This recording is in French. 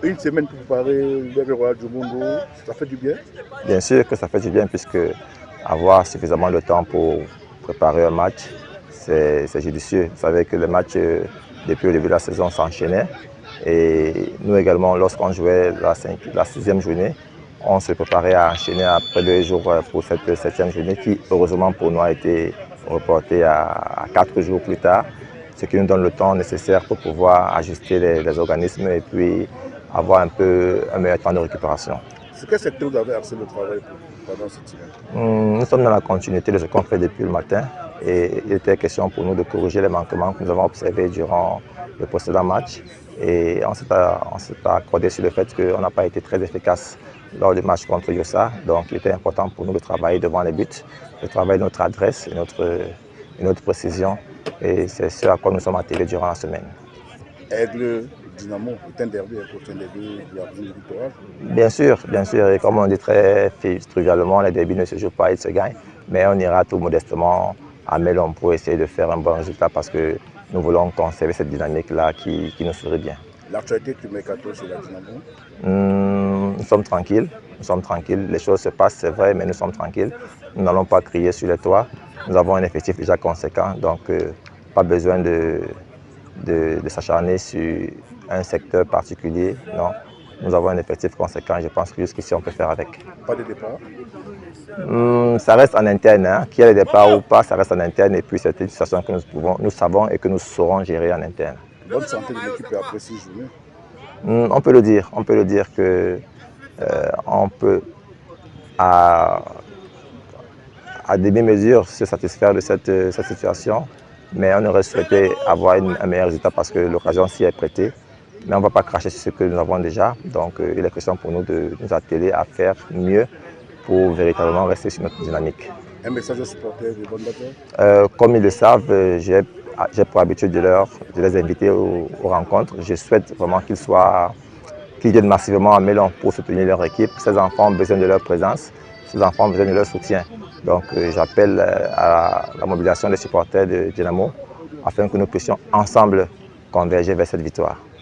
Une semaine pour préparer le Royal du Mundo, ça fait du bien? Bien sûr que ça fait du bien puisque avoir suffisamment de temps pour préparer un match, c'est judicieux. Vous savez que les matchs, depuis le début de la saison, s'enchaînaient. Et nous également, lorsqu'on jouait la sixième journée, on se préparait à enchaîner après 2 jours pour cette septième journée qui, heureusement pour nous, a été reportée à 4 jours plus tard, ce qui nous donne le temps nécessaire pour pouvoir ajuster les organismes et puis avoir un meilleur temps de récupération. Sur quel secteur vous avez axé le travail pendant cette semaine? Nous sommes dans la continuité de ce qu'on fait depuis le matin et il était question pour nous de corriger les manquements que nous avons observés durant le précédent match. Et on s'est accordé sur le fait qu'on n'a pas été très efficace lors du match contre Yossa. Donc il était important pour nous de travailler devant les buts, de travailler notre adresse et notre précision. Et c'est ce à quoi nous sommes attelés durant la semaine. Aigle, Dynamo, est un derby contre un derby de la ville littorale. Bien sûr. Et comme on dit très trivialement, les derbys ne se jouent pas, ils se gagnent. Mais on ira tout modestement à Melon pour essayer de faire un bon résultat parce que nous voulons conserver cette dynamique-là qui nous ferait bien. L'actualité du mercato sur la Dynamo? Nous sommes tranquilles. Les choses se passent, c'est vrai, mais nous sommes tranquilles. Nous n'allons pas crier sur les toits. Nous avons un effectif déjà conséquent, donc pas besoin de s'acharner sur un secteur particulier. Non, nous avons un effectif conséquent. Je pense que jusqu'ici, on peut faire avec. Pas de départ? Ça reste en interne. Hein. Qu'il y ait des départs ou pas, ça reste en interne. Et puis, c'est une situation que nous savons et que nous saurons gérer en interne. Bonne santé de l'équipe après 6 journées? On peut le dire que on peut à demi-mesure se satisfaire de cette situation, mais on aurait souhaité avoir un meilleur résultat parce que l'occasion s'y est prêtée. Mais on ne va pas cracher sur ce que nous avons déjà, donc il est question pour nous de nous atteler à faire mieux pour véritablement rester sur notre dynamique. Un message aux supporters de Bonne Bataille? Comme ils le savent, j'ai pour habitude de les inviter aux rencontres. Je souhaite vraiment qu'ils viennent massivement à Melon pour soutenir leur équipe. Ces enfants ont besoin de leur présence, ces enfants ont besoin de leur soutien. Donc j'appelle à la mobilisation des supporters de Dynamo afin que nous puissions ensemble converger vers cette victoire.